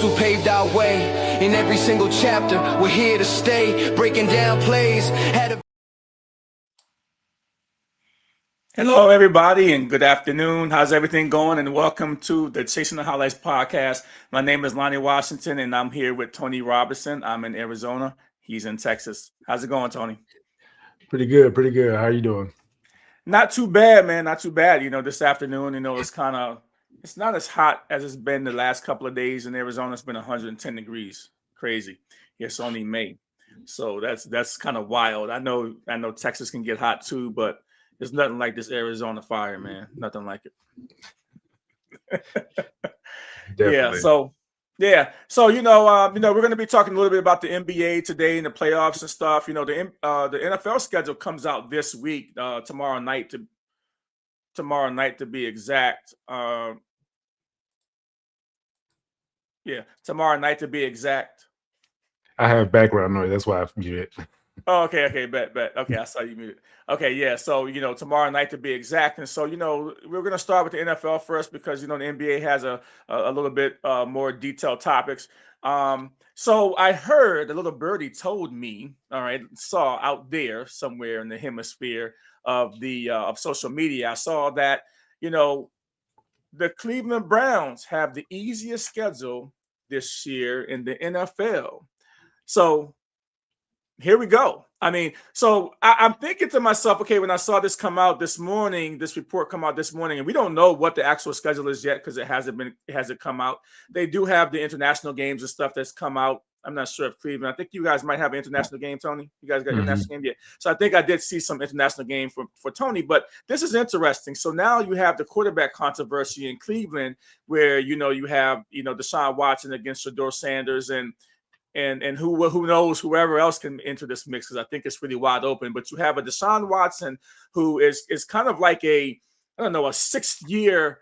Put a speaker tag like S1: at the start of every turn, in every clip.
S1: who paved our way. In every single chapter, we're here to stay. Breaking down plays.
S2: Hello, everybody, and good afternoon. How's everything going? And welcome to the Chasing the Highlights podcast. My name is Lonnie Washington, and I'm here with Tony Robinson. I'm in Arizona. He's in Texas. How's it going, Tony?
S3: Pretty good, pretty good. How are you doing?
S2: Not too bad, man. Not too bad. This afternoon, it's not as hot as it's been the last couple of days in Arizona. It's been 110 degrees. Crazy. It's only May. So that's kind of wild. I know Texas can get hot too, but there's nothing like this Arizona fire, man. Nothing like it.
S3: Definitely.
S2: So we're going to be talking a little bit about the NBA today and the playoffs and stuff. The NFL schedule comes out this week, tomorrow night to be exact. Tomorrow night to be exact.
S3: I have background noise. That's why I muted it.
S2: Oh, okay, bet. Okay, I saw you muted. Okay, yeah. So tomorrow night to be exact, and so we're gonna start with the NFL first because the NBA has a little bit more detailed topics. So I heard a little birdie told me, all right, saw out there somewhere in the hemisphere of the of social media. I saw that the Cleveland Browns have the easiest schedule this year in the NFL. So here we go. I'm thinking to myself, okay, when I saw this report come out this morning, and we don't know what the actual schedule is yet because it hasn't come out. They do have the international games and stuff that's come out. I'm not sure if Cleveland. I think you guys might have an international game, Tony. You guys got an international game yet? So I think I did see some international game for Tony. But this is interesting. So now you have the quarterback controversy in Cleveland, where you have Deshaun Watson against Shedeur Sanders and who knows, whoever else can enter this mix, because I think it's really wide open. But you have a Deshaun Watson who is kind of like a sixth-year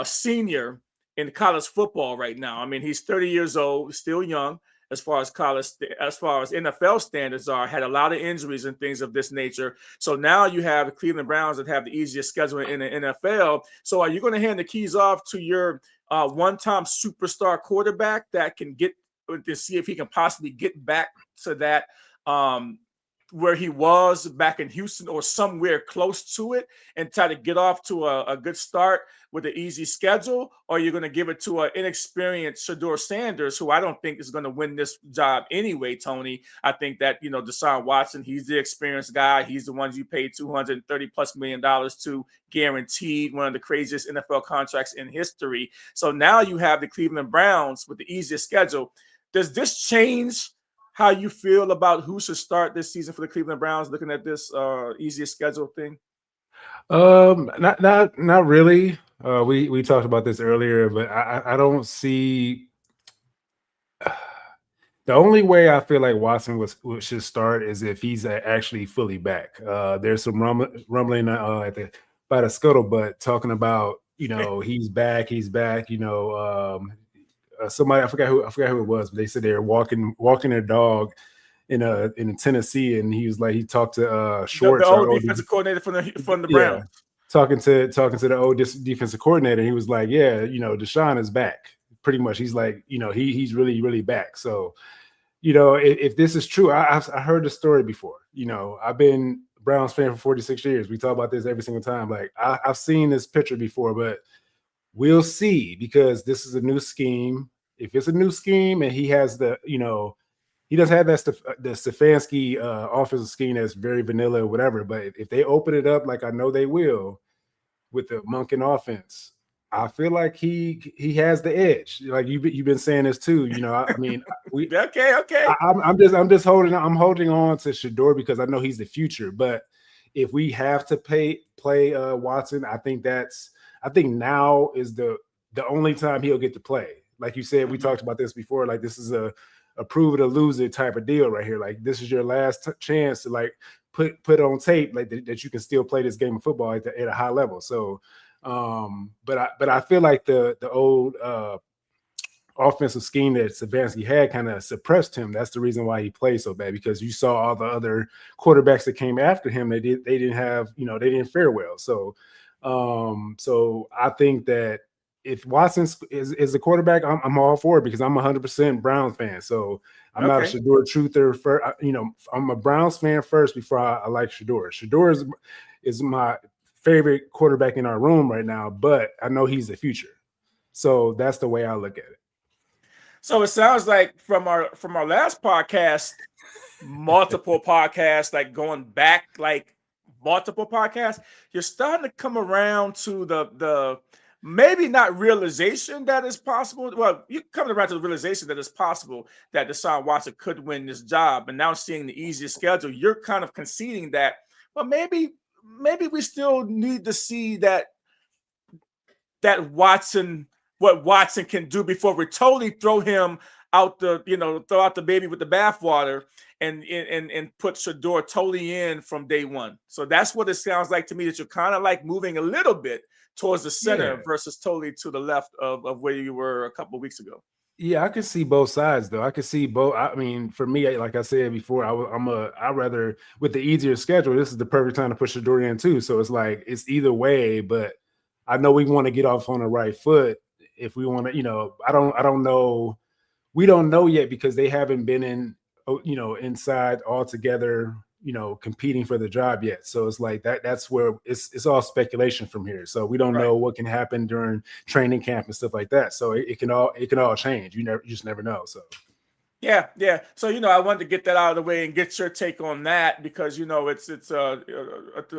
S2: senior in college football right now. I mean, he's 30 years old, still young as far as NFL standards are, had a lot of injuries and things of this nature. So now you have the Cleveland Browns that have the easiest schedule in the NFL. So are you going to hand the keys off to your one-time superstar quarterback that can get to see if he can possibly get back to that where he was back in Houston or somewhere close to it and try to get off to a good start with an easy schedule? Or you're going to give it to an inexperienced Shedeur Sanders, who I don't think is going to win this job anyway, Tony. I think that, Deshaun Watson, he's the experienced guy. He's the one you paid $230+ million to, guaranteed, one of the craziest NFL contracts in history. So now you have the Cleveland Browns with the easiest schedule. Does this change how you feel about who should start this season for the Cleveland Browns, looking at this easiest schedule thing?
S3: Not really. We talked about this earlier, but I don't see. The only way I feel like Watson should start is if he's actually fully back. There's some rumbling by the scuttlebutt talking about he's back. Somebody I forgot who it was, but they said they were walking their dog in Tennessee, and he was like, he talked to Schwartz,
S2: the old defensive coordinator from the Browns,
S3: talking to the old defensive coordinator. He was like, yeah, Deshaun is back. Pretty much, he's like, he's really, really back. So, if this is true, I heard the story before. I've been a Browns fan for 46 years. We talk about this every single time. Like I've seen this picture before, but we'll see, because this is a new scheme. If it's a new scheme and he has he doesn't have the Stefanski offensive scheme that's very vanilla or whatever, but if they open it up like I know they will with the Monken offense, I feel like he has the edge. Like you've been saying this too.
S2: Okay.
S3: I'm just holding on to Shedeur because I know he's the future. But if we have to play Watson, I think now is the only time he'll get to play. Like you said, we talked about this before. Like this is a prove it or lose it type of deal right here. Like this is your last chance to like put on tape like that you can still play this game of football at a high level. So, but I feel like the old offensive scheme that Stefanski had kind of suppressed him. That's the reason why he played so bad, because you saw all the other quarterbacks that came after him. They didn't fare well. So I think that if Watson is the quarterback, I'm all for it because I'm 100% Browns fan. So I'm not a Shador truther. I'm a Browns fan first before I like Shador. Shador is my favorite quarterback in our room right now, but I know he's the future. So that's the way I look at it.
S2: So it sounds like from our last podcast, multiple podcasts, like going back, like multiple podcasts, you're starting to come around to the maybe not realization that it's possible. Well, you're coming around to the realization that it's possible that Deshaun Watson could win this job. And now seeing the easiest schedule, you're kind of conceding that, well, maybe we still need to see that Watson, what Watson can do before we totally throw him out throw out the baby with the bathwater and put Shador totally in from day one. So that's what it sounds like to me, that you're kind of like moving a little bit towards the center versus totally to the left of where you were a couple of weeks ago.
S3: Yeah, I can see both sides though. I can see both. I mean, for me, like I said before, I rather with the easier schedule. This is the perfect time to push Shador in too. So it's like it's either way, but I know we want to get off on the right foot if we want to. I don't know. We don't know yet because they haven't been inside all together, competing for the job yet. So it's like that's where it's all speculation from here. So we don't know what can happen during training camp and stuff like that. So it can all change. You just never know. So
S2: yeah. So I wanted to get that out of the way and get your take on that because it's a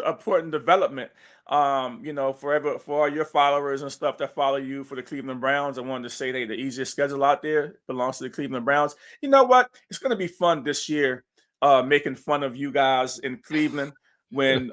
S2: important development. For all your followers and stuff that follow you for the Cleveland Browns, I wanted to say that the easiest schedule out there belongs to the Cleveland Browns. You know what? It's going to be fun this year, making fun of you guys in Cleveland when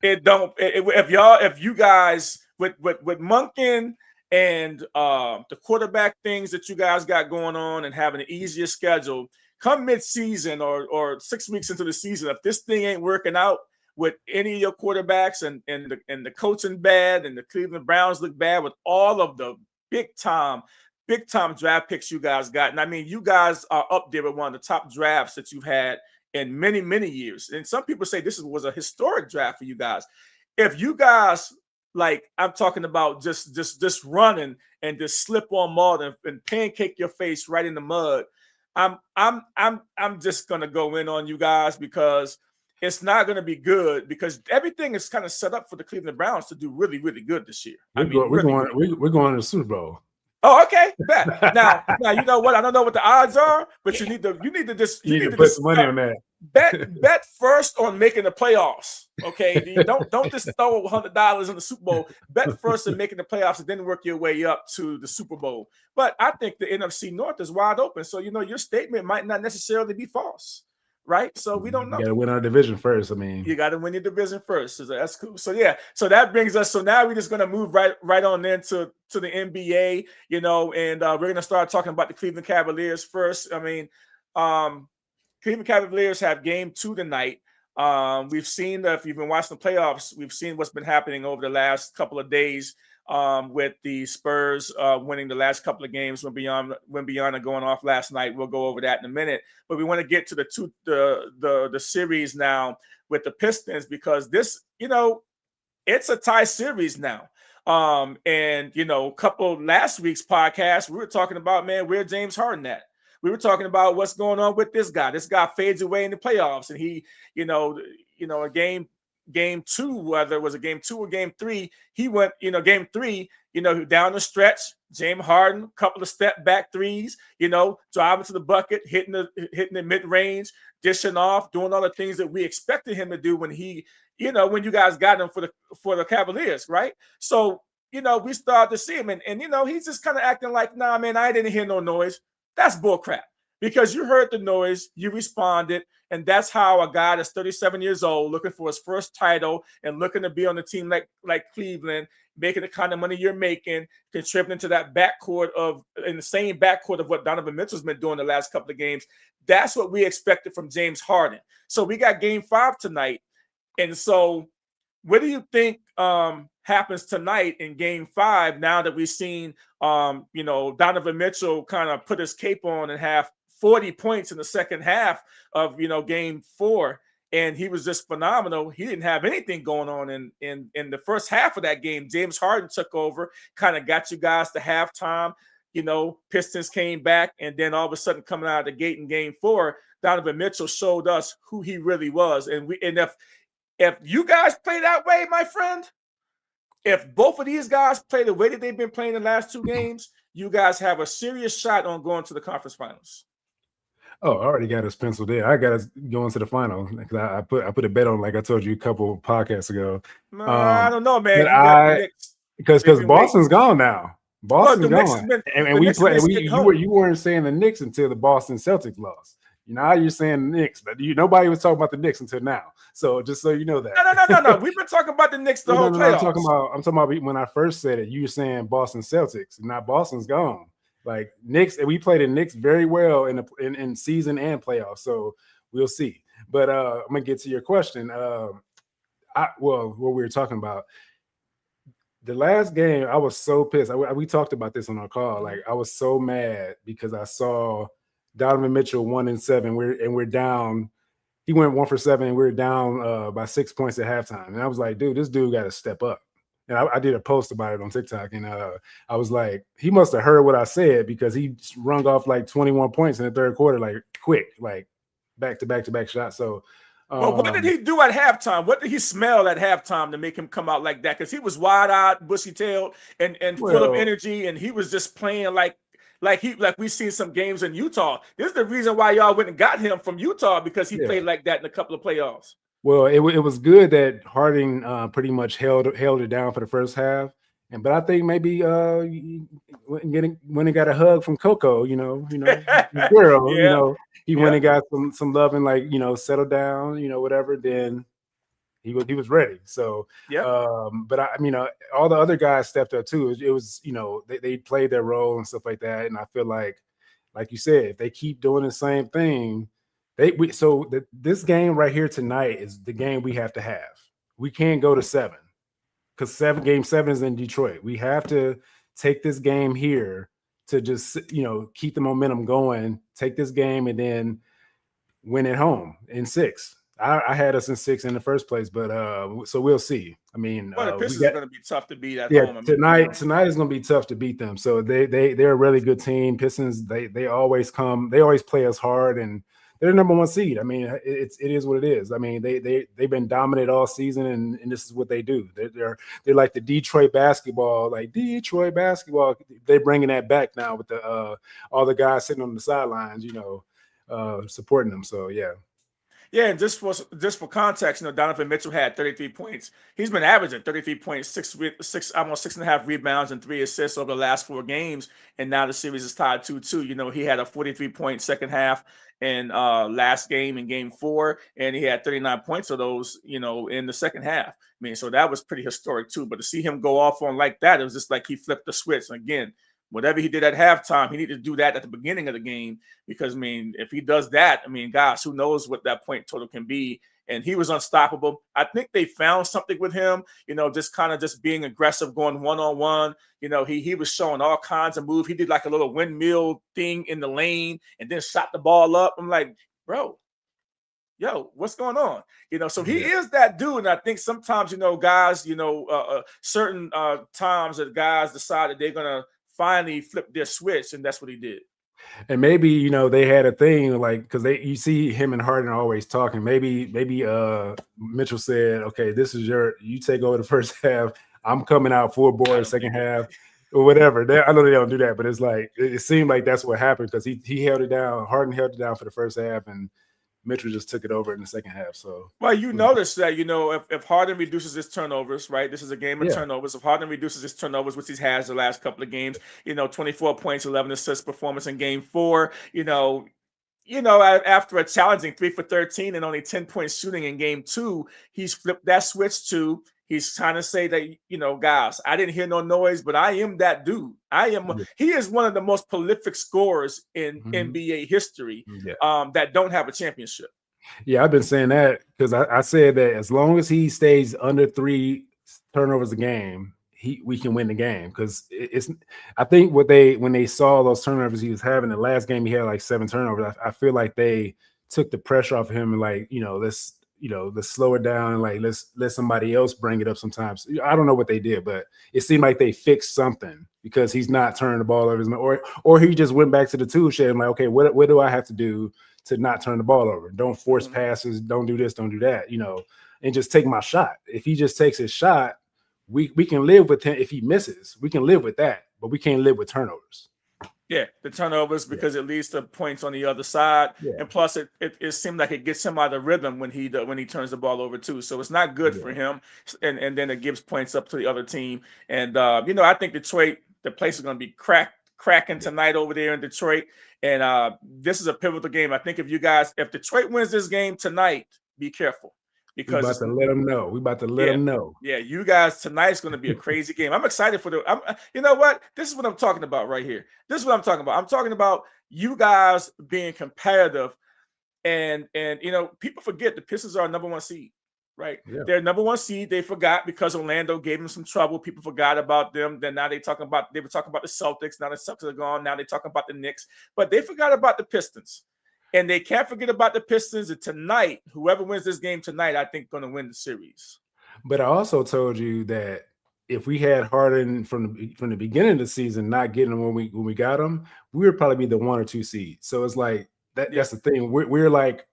S2: if you guys with Monken and the quarterback things that you guys got going on and having an easier schedule come mid-season or 6 weeks into the season, if this thing ain't working out with any of your quarterbacks and the coaching bad and the Cleveland Browns look bad with all of the big time draft picks you guys got. And I mean, you guys are up there with one of the top drafts that you've had in many, many years. And some people say this was a historic draft for you guys. If you guys, like I'm talking about just running and just slip on mud and pancake your face right in the mud, I'm just gonna go in on you guys because it's not going to be good because everything is kind of set up for the Cleveland Browns to do really, really good this year.
S3: We're going to the Super Bowl.
S2: Oh, okay. Bet. Now, you know what? I don't know what the odds are, but you need to
S3: put some money on that.
S2: Bet first on making the playoffs. Okay, don't just throw $100 in the Super Bowl. Bet first on making the playoffs and then work your way up to the Super Bowl. But I think the NFC North is wide open, so your statement might not necessarily be false. Right, so we don't know.
S3: You got to win our division first. I mean,
S2: you got to win your division first. So that's cool. So yeah, so that brings us. So now we're just gonna move right on into the NBA, and we're gonna start talking about the Cleveland Cavaliers first. I mean, Cleveland Cavaliers have game 2 tonight. We've seen that if you've been watching the playoffs, we've seen what's been happening over the last couple of days. With the Spurs winning the last couple of games when beyond going off last night. We'll go over that in a minute. But we want to get to the series now with the Pistons because this, it's a tie series now. And couple last week's podcast, we were talking about, man, where James Harden at? We were talking about what's going on with this guy. This guy fades away in the playoffs, and he, a game 2, whether it was a game 2 or game 3, he went, game 3, down the stretch, James Harden, couple of step back threes, driving to the bucket, hitting the mid range, dishing off, doing all the things that we expected him to do when he, when you guys got him for the Cavaliers, right? So, we started to see him and he's just kind of acting like, nah, man, I didn't hear no noise. That's bullcrap. Because you heard the noise, you responded, and that's how a guy that's 37 years old, looking for his first title and looking to be on a team like Cleveland, making the kind of money you're making, contributing to that in the same backcourt of what Donovan Mitchell's been doing the last couple of games. That's what we expected from James Harden. So we got game 5 tonight. And so what do you think happens tonight in game 5 now that we've seen, Donovan Mitchell kind of put his cape on and have 40 points in the second half of, game 4. and he was just phenomenal. He didn't have anything going on in the first half of that game. James Harden took over, kind of got you guys to halftime. Pistons came back, and then all of a sudden, coming out of the gate in Game 4, Donovan Mitchell showed us who he really was. And if you guys play that way, my friend, if both of these guys play the way that they've been playing the last 2 games, you guys have a serious shot on going to the conference finals.
S3: Oh, I already got us penciled in. I got us going to the final because I put a bet on, like I told you a couple podcasts ago.
S2: I don't know, man.
S3: Because Boston's gone now. Boston's gone, and we play. You weren't saying the Knicks until the Boston Celtics lost. Now you're saying the Knicks, but nobody was talking about the Knicks until now. So just so you know that.
S2: No. We've been talking about the Knicks the whole playoffs.
S3: I'm talking about when I first said it. You were saying Boston Celtics, and now Boston's gone. Like Knicks, and we played the Knicks very well in season and playoffs. So we'll see. But I'm gonna get to your question. What we were talking about. The last game, I was so pissed. We talked about this on our call. Like I was so mad because I saw Donovan Mitchell 1-7. We're down. He went 1 for 7, and we were down by 6 points at halftime. And I was like, dude, this dude got to step up. And I did a post about it on TikTok, and I was like, he must have heard what I said because he rung off like 21 points in the third quarter, like quick, like back-to-back shots. So.
S2: Well, what did he do at halftime? What did he smell at halftime to make him come out like that? Because he was wide-eyed, bushy-tailed, and full of energy, and he was just playing like we've seen some games in Utah. This is the reason why y'all went and got him from Utah, because he played like that in a couple of playoffs.
S3: Well, it was good that Harding pretty much held it down for the first half, but I think maybe when he got a hug from Coco, girl, he went and got some love and settled down, whatever. Then he was ready. So but all the other guys stepped up too. It was they played their role and stuff like that. And I feel like you said, if they keep doing the same thing, this game right here tonight is the game we have to have. We can't go to 7 because game 7 is in Detroit. We have to take this game here to just keep the momentum going. Take this game and then win at home in 6. I had us in 6 in the first place, but so we'll see. I mean,
S2: the Pistons are going to be tough to beat at home.
S3: Tonight is going to be tough to beat them. So they're a really good team. Pistons, they always play us hard, and they're the number 1 seed. I mean, it is what it is. I mean, they've been dominant all season, and this is what they do. They're like the Detroit basketball. They're bringing that back now with the all the guys sitting on the sidelines, supporting them. So yeah.
S2: Yeah, and just for context, Donovan Mitchell had 33 points. He's been averaging 33 points, almost 6.5 rebounds and 3 assists over the last 4 games, and now the series is tied 2-2. He had a 43-point second half in last game in Game 4, and he had 39 points of those, in the second half. I mean, so that was pretty historic too. But to see him go off on like that, it was just like he flipped the switch. And again, whatever he did at halftime, he needed to do that at the beginning of the game, because, if he does that, gosh, who knows what that point total can be. And he was unstoppable. I think they found something with him, just being aggressive, going one-on-one. He was showing all kinds of moves. He did like a little windmill thing in the lane and then shot the ball up. I'm like, bro, what's going on? So he is that dude. And I think sometimes, guys, certain times that guys decide that they're going to finally flip their switch, and that's what he did.
S3: And maybe they had a thing because you see him and Harden always talking. Maybe Mitchell said, "Okay, this is you take over the first half. I'm coming out full board second half, or whatever." I know they don't do that, but it's like it seemed like that's what happened because he held it down. Harden held it down for the first half, and Mitchell just took it over in the second half. So,
S2: well, notice that if Harden reduces his turnovers, right? This is a game of turnovers. If Harden reduces his turnovers, which he has the last couple of games, 24 points, 11 assists performance in Game 4. After a challenging 3 for 13 and only 10 points shooting in Game 2, he's flipped that switch to. He's trying to say that, guys, I didn't hear no noise, but I am that dude. He is one of the most prolific scorers in NBA history that don't have a championship.
S3: Yeah, I've been saying that because I said that as long as he stays under 3 turnovers a game, we can win the game. Because I think when they saw those turnovers he was having, the last game he had like 7 turnovers. I feel like they took the pressure off of him and let's slow it down and like let's let somebody else bring it up sometimes. I don't know what they did, but it seemed like they fixed something because he's not turning the ball over, or he just went back to the tool shed and like, okay, what do I have to do to not turn the ball over? Don't force passes, don't do this, don't do that, and just take my shot. If he just takes his shot, we can live with him. If he misses, we can live with that, but we can't live with turnovers.
S2: Yeah, the turnovers, because it leads to points on the other side,
S3: Yeah.
S2: and plus it seemed like it gets him out of rhythm when he turns the ball over too. So it's not good for him, and then it gives points up to the other team. And I think Detroit, the place is going to be cracking tonight over there in Detroit, and this is a pivotal game. I think if Detroit wins this game tonight, be careful. Because
S3: we about to let them know. We about to let them know.
S2: Yeah, you guys, tonight's going to be a crazy game. I'm excited for you know what? This is what I'm talking about right here. This is what I'm talking about. I'm talking about you guys being competitive, and people forget the Pistons are number 1 seed, right?
S3: Yeah.
S2: They're number 1 seed. They forgot because Orlando gave them some trouble. People forgot about them. Then now they were talking about the Celtics. Now the Celtics are gone. Now they're talking about the Knicks, but they forgot about the Pistons. And they can't forget about the Pistons. And tonight, whoever wins this game tonight, I think, going to win the series.
S3: But I also told you that if we had Harden from the beginning of the season, not getting him when we got him, we would probably be the 1 or 2 seed. So it's like that's the thing. We're like,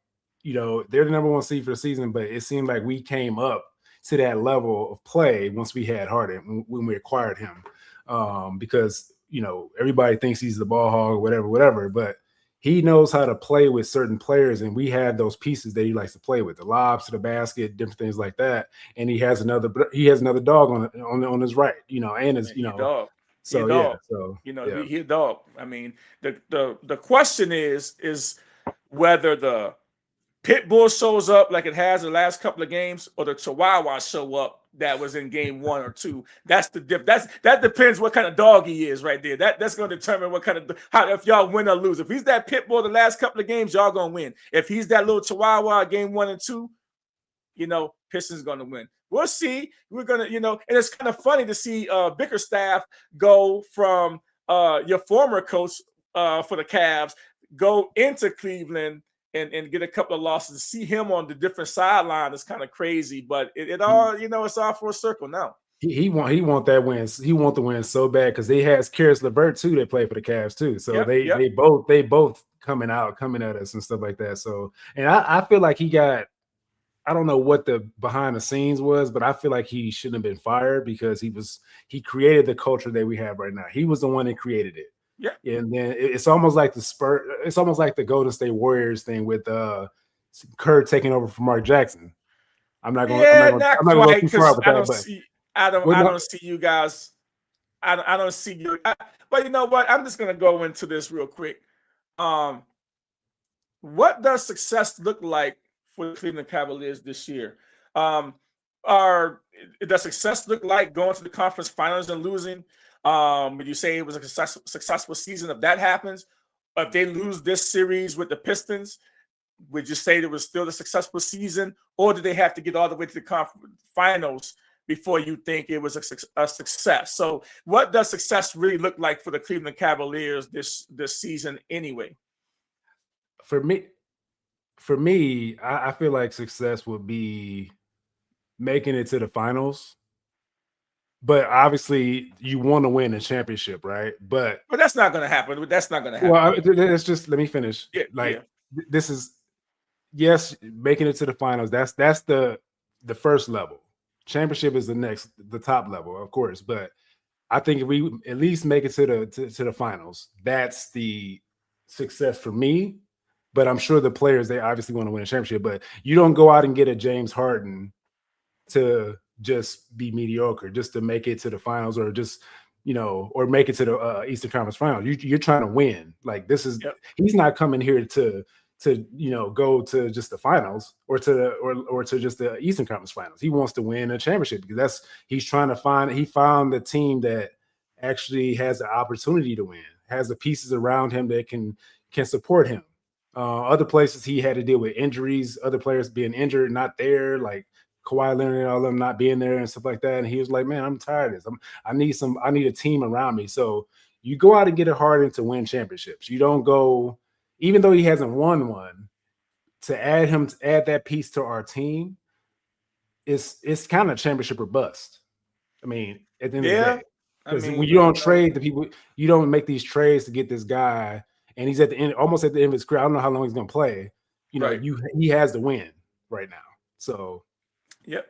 S3: they're the number 1 seed for the season, but it seemed like we came up to that level of play once we had Harden when we acquired him, because everybody thinks he's the ball hog, whatever, but he knows how to play with certain players, and we have those pieces that he likes to play with, the lobs to the basket, different things like that. And he has another dog on his right, and his
S2: dog.
S3: So
S2: he a dog. I mean, the question is whether the pit bull shows up like it has the last couple of games, or the Chihuahua show up that was in game 1 or 2. That's the that depends what kind of dog he is right there. That's going to determine what kind of if y'all win or lose. If he's that pit bull the last couple of games, y'all gonna win. If he's that little Chihuahua game 1 and 2, Pistons gonna win. We'll see. We're gonna, and it's kind of funny to see Bickerstaff go from your former coach for the Cavs go into Cleveland and get a couple of losses. To see him on the different sideline is kind of crazy, but it all, it's all for a circle now.
S3: He want that win. He want the win so bad because they has Karis LeVert too. They play for the Cavs too, so they both coming at us and stuff like that. So, and I feel like he got, I don't know what the behind the scenes was, but I feel like he shouldn't have been fired because he created the culture that we have right now. He was the one that created it.
S2: Yeah.
S3: And then it's almost like it's almost like the Golden State Warriors thing with Kerr taking over from Mark Jackson. I'm not going to go too far with that.
S2: I don't see you guys. I don't see you. But you know what? I'm just going to go into this real quick. What does success look like for the Cleveland Cavaliers this year? Does success look like going to the conference finals and losing? Would you say it was a successful season if that happens? If they lose this series with the Pistons, would you say it was still a successful season, or did they have to get all the way to the conference finals before you think it was a success? So what does success really look like for the Cleveland Cavaliers this season anyway?
S3: For me, I feel like success would be making it to the finals. But obviously, you want to win a championship, right? But
S2: that's not going to happen. That's not going to happen.
S3: Well, let's just let me finish. This is making it to the finals. That's the first level. Championship is the top level, of course. But I think if we at least make it to the finals, that's the success for me. But I'm sure the players, they obviously want to win a championship. But you don't go out and get a James Harden to just be mediocre, just to make it to the finals, or just or make it to the Eastern Conference Finals. You're trying to win. Like this is he's not coming here to go to just the finals or to just the Eastern Conference Finals. He wants to win a championship because he found the team that actually has the opportunity to win, has the pieces around him that can support him. Other places he had to deal with injuries, other players being injured, not there, like Kawhi Leonard and all of them not being there and stuff like that. And he was like, man, I'm tired of this. I need a team around me. So you go out and get it Harden to win championships. You don't go, even though he hasn't won one, to add that piece to our team, it's kind of championship or bust. I mean, at the end of the day, because when you don't trade the people, you don't make these trades to get this guy, and he's at the end, almost at the end of his career. I don't know how long he's going to play. You know, he has to win right now. So,
S2: yep.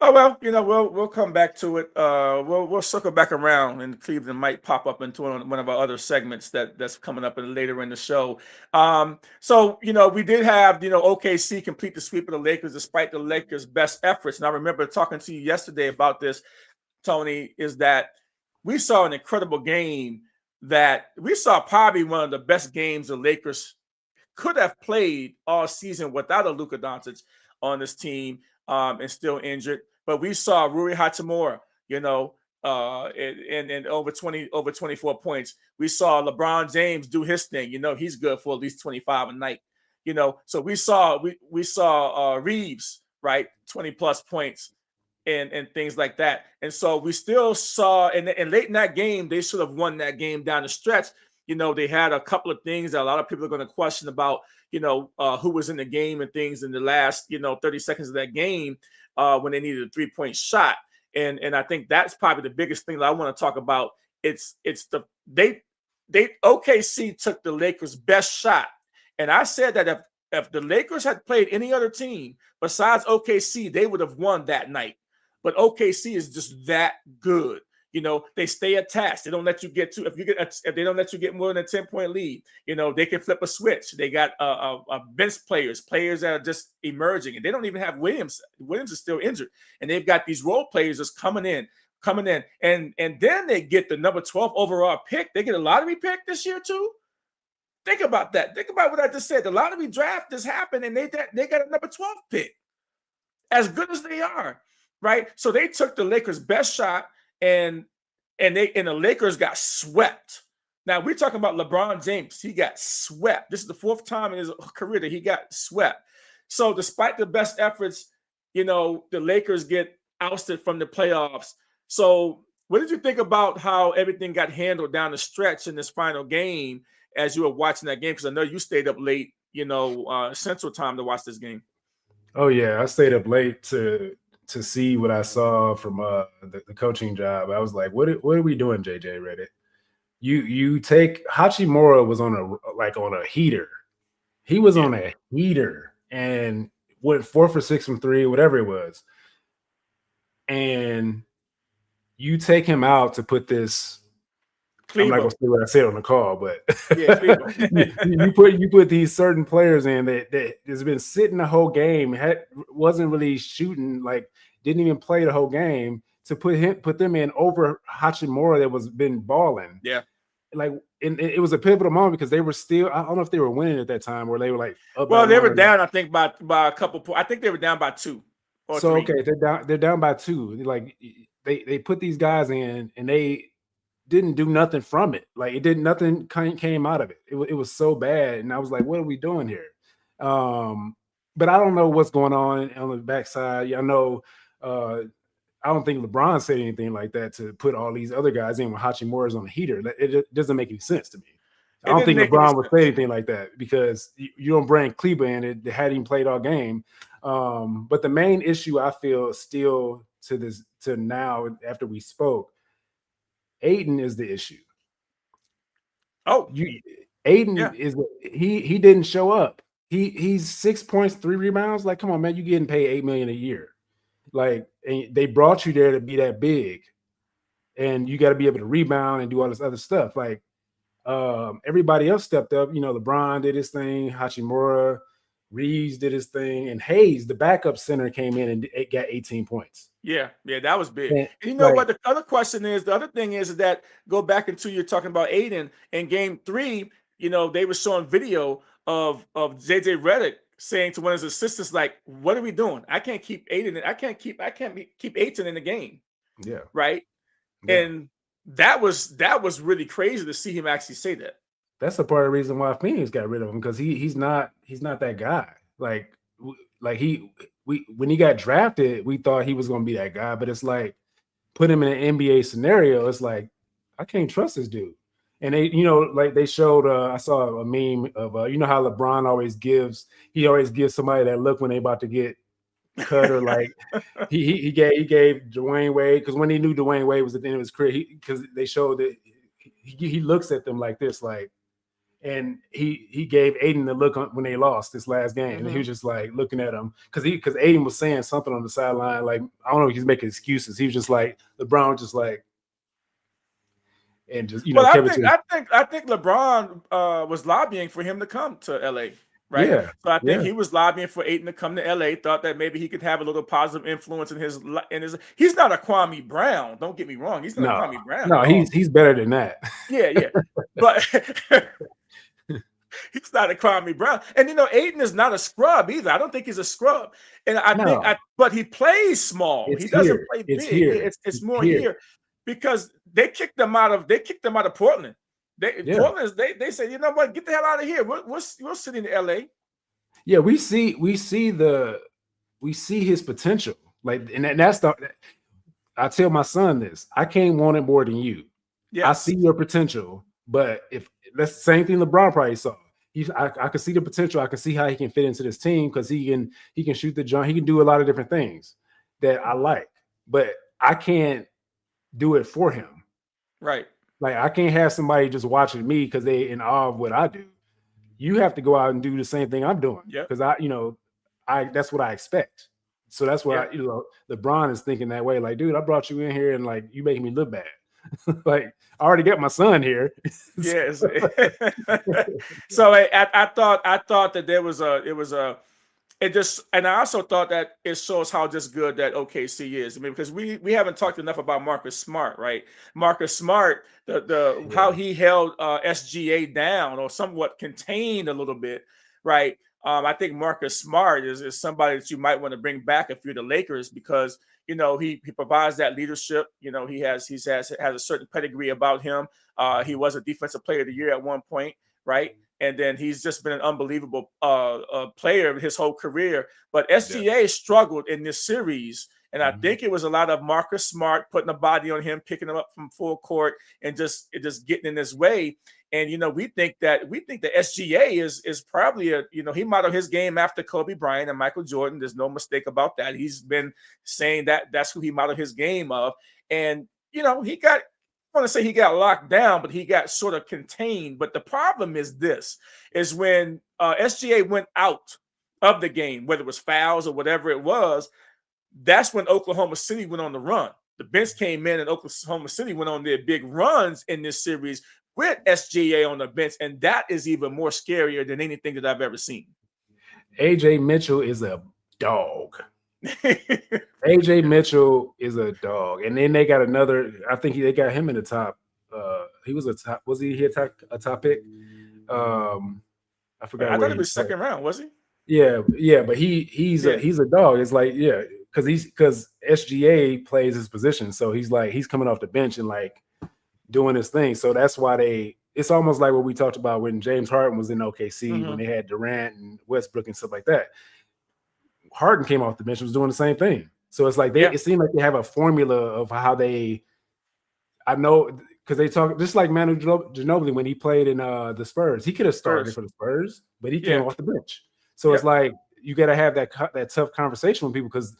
S2: Oh well, you know, we'll come back to it. We'll circle back around, and Cleveland might pop up into one of our other segments that's coming up later in the show. So you know, we did have OKC complete the sweep of the Lakers despite the Lakers' best efforts. And I remember talking to you yesterday about this, Tony. Is that we saw an incredible game that we saw probably one of the best games the Lakers could have played all season without a Luka Doncic on this team, and still injured. But we saw Rui Hachimura, and over 24 points. We saw LeBron James do his thing. He's good for at least 25 a night. So we saw Reeves, right, 20 plus points and things like that. And so we still saw, and late in that game, they should have won that game down the stretch. They had a couple of things that a lot of people are going to question about, who was in the game and things in the last, 30 seconds of that game when they needed a 3-point shot. And I think that's probably the biggest thing that I want to talk about. OKC took the Lakers' best shot. And I said that if the Lakers had played any other team besides OKC, they would have won that night. But OKC is just that good. They stay attached. They don't let you get to, if they don't let you get more than a 10-point lead, they can flip a switch. They got bench players that are just emerging, and they don't even have Williams. Williams is still injured, and they've got these role players that's coming in, and then they get the number 12 overall pick. They get a lottery pick this year too. Think about that. Think about what I just said. The lottery draft just happened, and they got a number 12 pick. As good as they are, right? So they took the Lakers' best shot. And the Lakers got swept. Now we're talking about LeBron James. He got swept. This is the 4th time in his career that he got swept. So despite the best efforts, the Lakers get ousted from the playoffs. So what did you think about how everything got handled down the stretch in this final game as you were watching that game? Because I know you stayed up late, Central Time to watch this game.
S3: Oh yeah, I stayed up late to see what I saw from the coaching job. I was like, what are we doing, JJ Redick? You take Hachimura was on a heater. He was on a heater and went 4 for 6 from 3, whatever it was. And you take him out to put this. I'm not gonna say what I said on the call, but you put these certain players in that has been sitting the whole game, wasn't really shooting, didn't even play the whole game, to put them in over Hachimura that was been balling.
S2: Yeah,
S3: it was a pivotal moment because they were still, I don't know if they were winning at that time or they were up.
S2: Well, they were down, I think by a couple points. I think they were down by 2 or 3.
S3: Okay, they're down by 2. They put these guys in and they didn't do nothing from it. Nothing came out of it. It was so bad. And I was like, what are we doing here? But I don't know what's going on the backside. I know, I don't think LeBron said anything like that to put all these other guys in when Hachimura's on the heater. It doesn't make any sense to me. I don't think LeBron would say anything like that because you don't bring Cleveland in. They hadn't even played all game. But the main issue I feel still to now after we spoke, Ayton is the issue. Ayton is he didn't show up. He's 6 points, 3 rebounds. Come on, man, you getting paid $8 million a year. And they brought you there to be that big, and you got to be able to rebound and do all this other stuff. Everybody else stepped up. LeBron did his thing, Hachimura, Reeves did his thing, and Hayes, the backup center, came in and got 18 points.
S2: Yeah, that was big. And what the other question is, the other thing is that go back into you're talking about Aiden in game 3, they were showing video of JJ Redick saying to one of his assistants, what are we doing? I can't keep Aiden. I can't keep Ayton in the game. Yeah. Right. Yeah. And that was really crazy to see him actually say that.
S3: That's a part of the reason why Phoenix got rid of him, because he's not that guy. When he got drafted, we thought he was going to be that guy, but it's put him in an NBA scenario. It's I can't trust this dude. And they, like they showed, I saw a meme of, you know how LeBron he always gives somebody that look when they about to get cut, or like he gave Dwayne Wade, because when he knew Dwayne Wade was at the end of his career, because they showed that he looks at them like this, like, and he gave Aiden the look when they lost this last game, and he was just like looking at him because Aiden was saying something on the sideline, like, I don't know if he's making excuses. He was just like, LeBron was just like, and just
S2: I think LeBron was lobbying for him to come to LA, right?
S3: Yeah.
S2: So I think he was lobbying for Aiden to come to LA. Thought that maybe he could have a little positive influence in his. He's not a Kwame Brown. Don't get me wrong. He's not a Kwame Brown.
S3: No, he's better than that.
S2: Yeah, but he's not a Kwame Brown. And Aiden is not a scrub either. I don't think he's a scrub. And but he plays small. He doesn't play big. It's more here. Because they kicked them out of Portland. Portland, they said, you know what, get the hell out of here. We're sitting in LA.
S3: Yeah, we see his potential. Like, and that's I tell my son this. I can't want it more than you. Yes. I see your potential, but if that's the same thing LeBron probably saw. I can see the potential. I can see how he can fit into this team, because he can shoot the jump. He can do a lot of different things that I like, but I can't do it for him.
S2: Right.
S3: Like, I can't have somebody just watching me because they in awe of what I do. You have to go out and do the same thing I'm doing. Yeah. Because that's what I expect. So that's why LeBron is thinking that way. Like, dude, I brought you in here and like you making me look bad. Like, I already got my son here.
S2: Yes. So I thought that and I also thought that it shows how just good that OKC is. I mean, because we haven't talked enough about Marcus Smart, right? Marcus Smart, how he held SGA down, or somewhat contained a little bit, right? I think Marcus Smart is somebody that you might want to bring back if you're the Lakers, because he provides that leadership. He has a certain pedigree about him. He was a defensive player of the year at one point, right? And then he's just been an unbelievable player his whole career. But SGA struggled in this series. And I think it was a lot of Marcus Smart putting a body on him, picking him up from full court, and just getting in his way. And we think that SGA is probably he modeled his game after Kobe Bryant and Michael Jordan. There's no mistake about that. He's been saying that that's who he modeled his game of. And he got, I want to say he got locked down, but he got sort of contained. But the problem is when SGA went out of the game, whether it was fouls or whatever it was, that's when Oklahoma City went on the run. The bench came in and Oklahoma City went on their big runs in this series with SGA on the bench. And that is even more scarier than anything that I've ever seen.
S3: AJ Mitchell is a dog. AJ Mitchell is a dog. And then they got another, I think they got him in the top. He was a top pick? I forgot.
S2: I thought it was second round, was he?
S3: Yeah, but he's a dog. It's like, because SGA plays his position. So he's coming off the bench and like doing his thing. So that's why it's almost like what we talked about when James Harden was in OKC, when they had Durant and Westbrook and stuff like that. Harden came off the bench and was doing the same thing. So it's like it seemed like they have a formula of how I know, because they talk just like Manu Ginobili when he played in the Spurs. He could have started for the Spurs, but he came off the bench. So it's like you got to have that tough conversation with people, because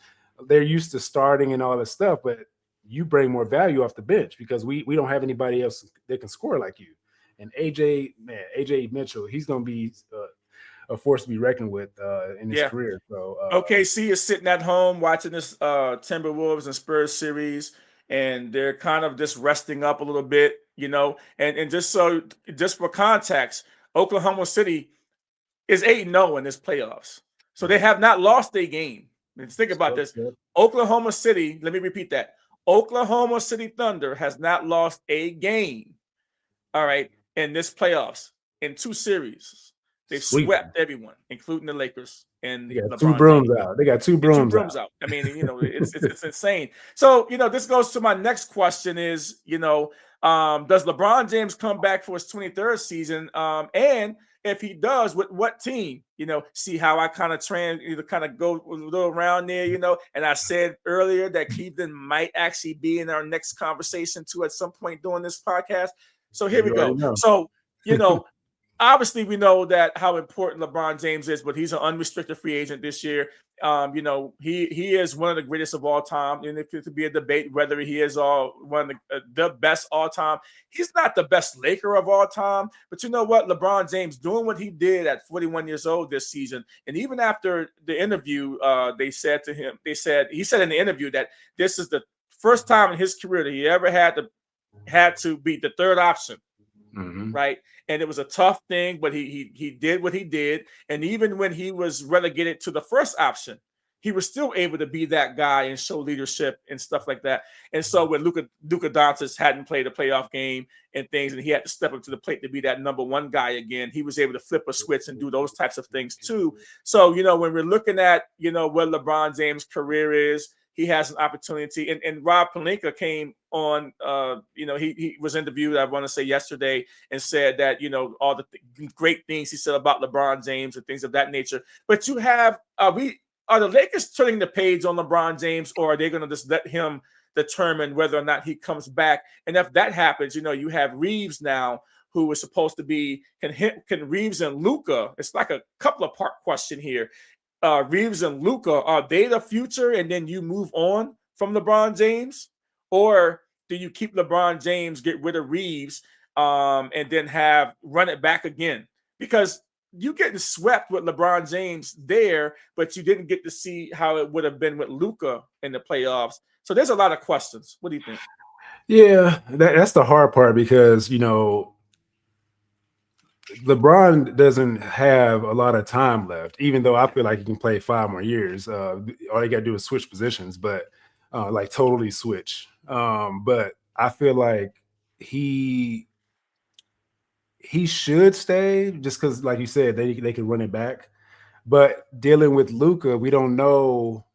S3: they're used to starting and all this stuff, but you bring more value off the bench because we don't have anybody else that can score like you. And AJ Mitchell, he's going to be a force to be reckoned with in his career. So
S2: OKC is sitting at home watching this Timberwolves and Spurs series, and they're kind of just resting up a little bit, and just for context, Oklahoma City is 8-0 in this playoffs. So they have not lost a game. Let's think about this. Oklahoma City, let me repeat that. Oklahoma City Thunder has not lost a game, all right, in this playoffs in 2 series. They've swept everyone, including the Lakers. And
S3: they got 2 brooms out. They got 2 brooms out.
S2: I mean, it's insane. So, this goes to my next question is, does LeBron James come back for his 23rd season? And if he does, with what team? See how I kind of go a little around there, and I said earlier that Cleveland might actually be in our next conversation too at some point during this podcast. So here we go. So, obviously we know that how important LeBron James is, but he's an unrestricted free agent this year. He is one of the greatest of all time, and it could be a debate whether he is one of the best all time. He's not the best Laker of all time, but you know what? LeBron James doing what he did at 41 years old this season, and even after the interview, he said in the interview that this is the first time in his career that he ever had to be the third option.
S3: Mm-hmm.
S2: Right. And it was a tough thing, but he did what he did. And even when he was relegated to the first option, he was still able to be that guy and show leadership and stuff like that. And so when Luka Doncic hadn't played a playoff game and things, and he had to step up to the plate to be that number one guy again, he was able to flip a switch and do those types of things too. So, when we're looking at, what LeBron James' career is, he has an opportunity. And Rob Pelinka came on, he was interviewed, I want to say yesterday, and said that, all the great things he said about LeBron James and things of that nature. But you have, are the Lakers turning the page on LeBron James, or are they going to just let him determine whether or not he comes back? And if that happens, you have Reeves now, who is supposed to be, can Reeves and Luka, it's like a couple of part question here. Reeves and Luka, are they the future and then you move on from LeBron James? Or do you keep LeBron James, get rid of Reeves, and then run it back again? Because you getting swept with LeBron James there, but you didn't get to see how it would have been with Luka in the playoffs. So there's a lot of questions. What do you think?
S3: Yeah, that's the hard part because, LeBron doesn't have a lot of time left, even though I feel like he can play 5 more years. All you got to do is switch positions, but totally switch. But I feel like he should stay just because, like you said, they can run it back. But dealing with Luka, we don't know,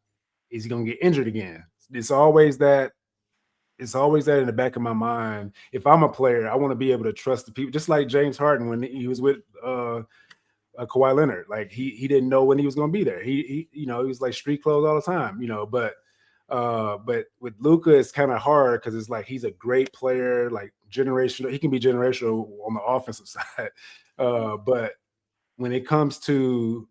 S3: is he going to get injured again? It's always that in the back of my mind. If I'm a player, I want to be able to trust the people, just like James Harden when he was with Kawhi Leonard. Like he didn't know when he was going to be there. He was like street clothes all the time. But with Luka, it's kind of hard because it's like he's a great player, like generational. He can be generational on the offensive side, but when it comes to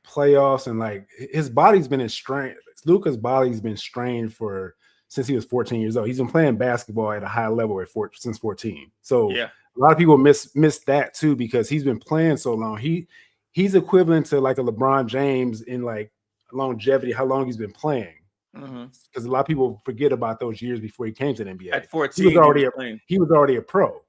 S3: playoffs and like his body's been strained. Luka's body's been strained since he was 14 years old. He's been playing basketball at a high level since 14. So
S2: yeah.
S3: A lot of people miss that too because he's been playing so long. He's equivalent to like a LeBron James in like longevity, how long he's been playing. Because a lot of people forget about those years before he came to the NBA.
S2: At 14,
S3: he was already a pro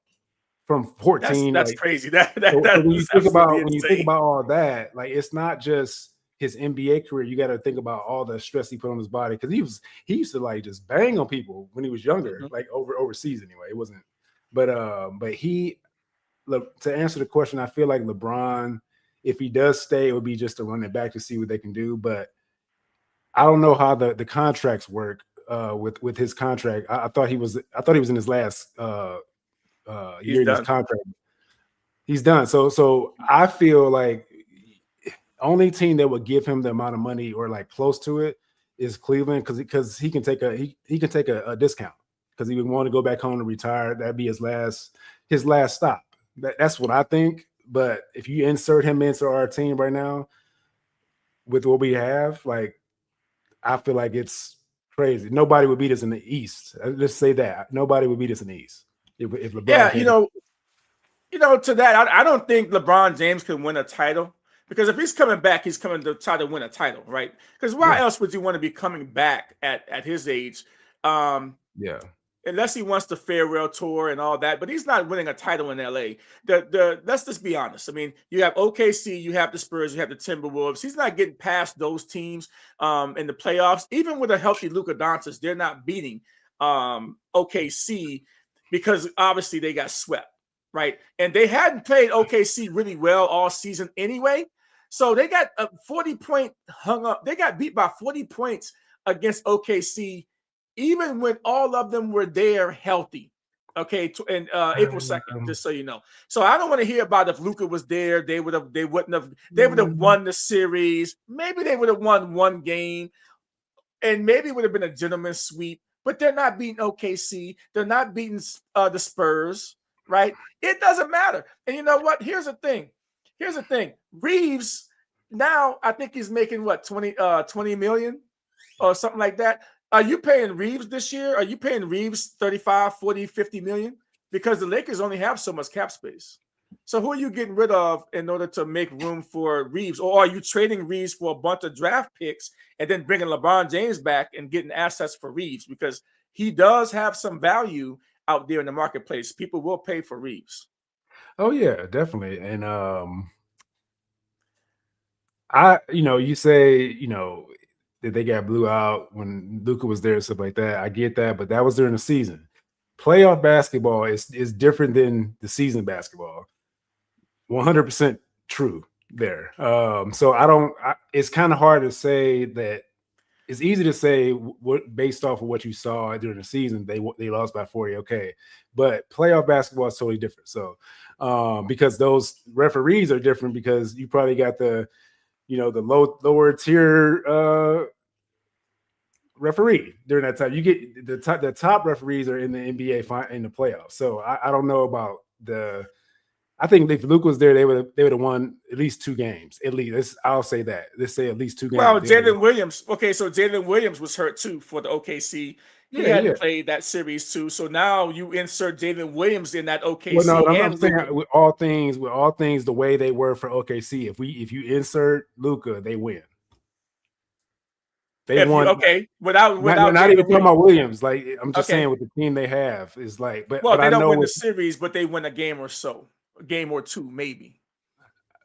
S3: from 14.
S2: That's crazy. When
S3: you think about all that, like it's not just his NBA career. You got to think about all the stress he put on his body because he used to like just bang on people when he was younger, like overseas anyway. It wasn't, but to answer the question, I feel like LeBron, if he does stay, it would be just to run it back to see what they can do. But I don't know how the contracts work with his contract. I thought he was in his last year in his contract. He's done. So I feel like only team that would give him the amount of money or like close to it is Cleveland because he can take a discount because he would want to go back home to retire. That'd be his last stop. That's what I think. But if you insert him into our team right now with what we have, like I feel like it's crazy. Nobody would beat us in the East. Let's say that nobody would beat us in the East if LeBron.
S2: Yeah, to that, I don't think LeBron James can win a title. Because if he's coming back, he's coming to try to win a title, right? Because why else would you want to be coming back at his age? Unless he wants the farewell tour and all that. But he's not winning a title in LA. Let's just be honest. I mean, you have OKC, you have the Spurs, you have the Timberwolves. He's not getting past those teams in the playoffs. Even with a healthy Luka Doncic, they're not beating OKC because obviously they got swept, right? And they hadn't played OKC really well all season anyway. So they got a 40-point hung up. They got beat by 40 points against OKC, even when all of them were there healthy. Okay, and April 2nd, just so you know. So I don't want to hear about if Luka was there, they would have won the series. Maybe they would have won one game, and maybe it would have been a gentleman's sweep. But they're not beating OKC. They're not beating the Spurs. right? It doesn't matter. And you know what? Here's the thing. Reeves, now I think he's making what, 20 million or something like that. Are you paying Reeves this year? Are you paying Reeves 35, 40, 50 million? Because the Lakers only have so much cap space. So who are you getting rid of in order to make room for Reeves? Or are you trading Reeves for a bunch of draft picks and then bringing LeBron James back and getting assets for Reeves? Because he does have some value out there in the marketplace. People will pay for Reeves.
S3: Oh yeah, definitely. And you say, that they got blew out when Luka was there and stuff like that. I get that, but that was during the season. Playoff basketball is different than the season basketball. 100% true there. So it's kind of hard to say that. It's easy to say what based off of what you saw during the season, they lost by 40. Okay, but playoff basketball is totally different. So because those referees are different, because you probably got the lower tier referee during that time. You get the top referees are in the NBA in the playoffs. So I don't know about the. I think if Luke was there, they would have won at least 2 games. At least I'll say that. Let's say at least 2 games.
S2: Well, Jalen Williams. Okay, so Jalen Williams was hurt too for the OKC. He hadn't played that series too. So now you insert Jalen Williams in that OKC.
S3: Well, no, I'm saying with all things the way they were for OKC. If you insert Luka, they win. They won.
S2: Without
S3: not even talking about Williams. Like, I'm just saying with the team they have is like. But
S2: they don't win the series, but they win a game or so, a game or two, maybe.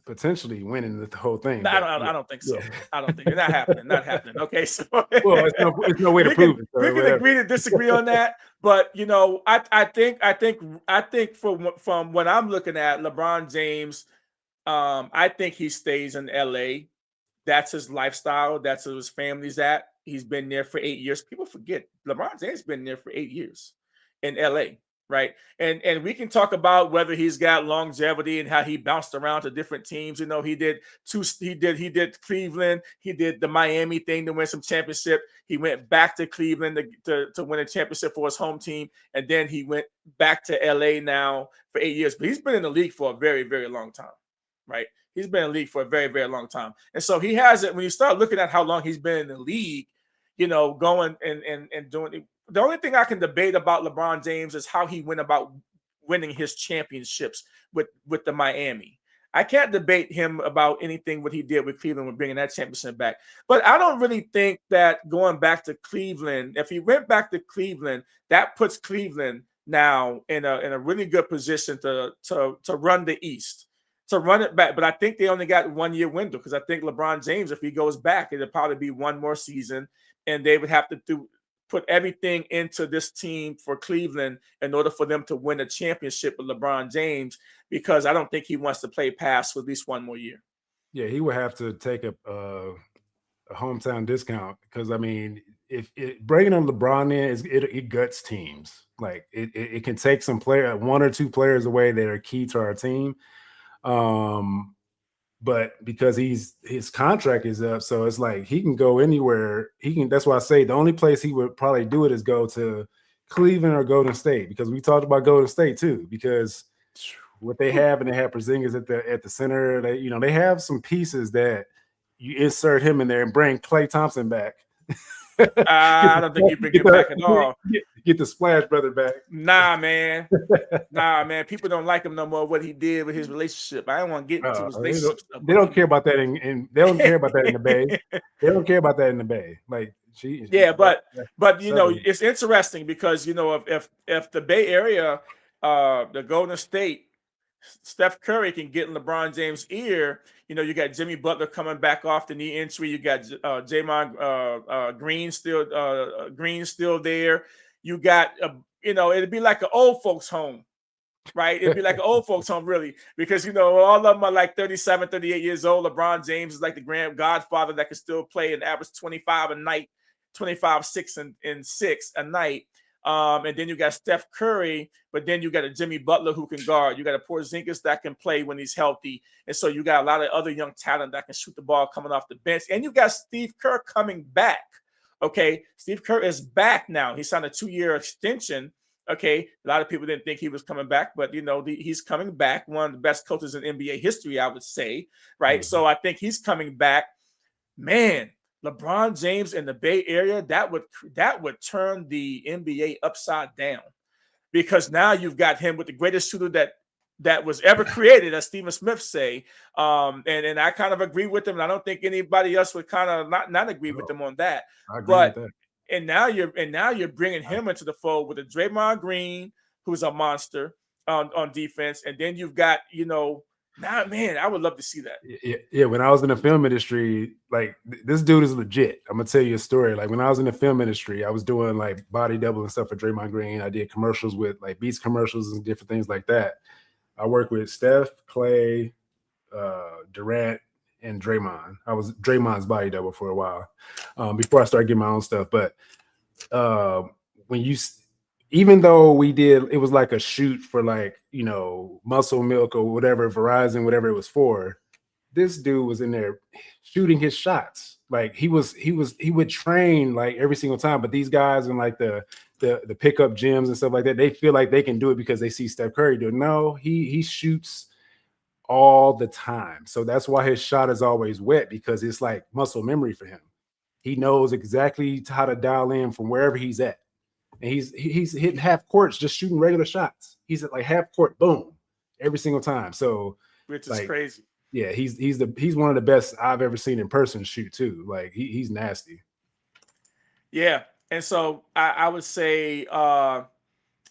S3: Potentially winning the whole thing.
S2: No, I don't think so. Yeah. I don't think it's not happening. Not happening. Okay, so well,
S3: it's no way to prove it.
S2: We can agree to disagree on that, but I think from what I'm looking at, LeBron James, I think he stays in LA. That's his lifestyle. That's where his family's at. He's been there for 8 years. People forget LeBron James been there for 8 years in LA, right? And we can talk about whether he's got longevity and how he bounced around to different teams. He did Cleveland, he did the Miami thing to win some championship. He went back to Cleveland to win a championship for his home team, and then he went back to LA now for 8 years. But he's been in the league for a very, very long time, right? He's been in the league for a very, very long time. And so he has it. When you start looking at how long he's been in the league, going and doing it. The only thing I can debate about LeBron James is how he went about winning his championships with the Miami. I can't debate him about anything what he did with Cleveland with bringing that championship back. But I don't really think that going back to Cleveland, if he went back to Cleveland, that puts Cleveland now in a really good position to run the East, to run it back. But I think they only got 1 year window, because I think LeBron James, if he goes back, it'll probably be one more season, and they would have to put everything into this team for Cleveland in order for them to win a championship with LeBron James, because I don't think he wants to play past for at least 1 more year.
S3: Yeah, he would have to take a hometown discount, because I mean, if bringing on LeBron in it guts teams. Like it can take some 1 or 2 players away that are key to our team. But because his contract is up, so it's like he can go anywhere. That's why I say the only place he would probably do it is go to Cleveland or Golden State, because we talked about Golden State too, because what they have, and they have Porzingis at the center. They have some pieces that you insert him in there and bring Klay Thompson back.
S2: I don't think you bring him back at all.
S3: Get the Splash Brother back.
S2: Nah, man. People don't like him no more. What he did with his relationship, I don't want to get into his relationship stuff.
S3: They don't care about that, and they don't care about that in the Bay. They don't care about that in the Bay. Like
S2: but it's interesting, because if the Bay Area, the Golden State, Steph Curry can get in LeBron James' ear. You got Jimmy Butler coming back off the knee injury. You got Draymond Green still there. You got it'd be like an old folks home, right? It'd be like an old folks home, really, because all of them are like 37, 38 years old. LeBron James is like the grand godfather that can still play and average 25 a night, 25, 6 and 6 a night. And then you got Steph Curry, but then you got a Jimmy Butler who can guard. You got a Porzingis that can play when he's healthy. And so you got a lot of other young talent that can shoot the ball coming off the bench. And you got Steve Kerr coming back. Okay, Steve Kerr is back now. He signed a 2-year extension Okay, a lot of people didn't think he was coming back, but he's coming back. One of the best coaches in NBA history, I would say, right? So I think he's coming back. Man, LeBron James in the Bay Area, that would turn the NBA upside down, because now you've got him with the greatest shooter that was ever created, as Stephen Smith say. And I kind of agree with him. And I don't think anybody else would kind of not agree with him on that.
S3: I agree
S2: But
S3: with that.
S2: and now you're bringing him into the fold with a Draymond Green, who's a monster on defense, and then you've got now, man, I would love to see that.
S3: Yeah. When I was in the film industry, like this dude is legit. I'm gonna tell you a story. Like when I was in the film industry, I was doing like body double and stuff for Draymond Green. I did commercials with like Beats commercials and different things like that. I worked with Steph, Clay, Durant, and Draymond. I was Draymond's body double for a while before I started getting my own stuff. But even though we did, it was like a shoot for like, Muscle Milk or whatever, Verizon, whatever it was for. This dude was in there shooting his shots. Like he would train like every single time. But these guys in like the pickup gyms and stuff like that, they feel like they can do it because they see Steph Curry do it. No, he shoots all the time. So that's why his shot is always wet, because it's like muscle memory for him. He knows exactly how to dial in from wherever he's at. And he's hitting half courts, just shooting regular shots. He's at like half court, boom, every single time. So
S2: which is crazy.
S3: Yeah, he's one of the best I've ever seen in person shoot too. Like he's nasty.
S2: Yeah. And so I would say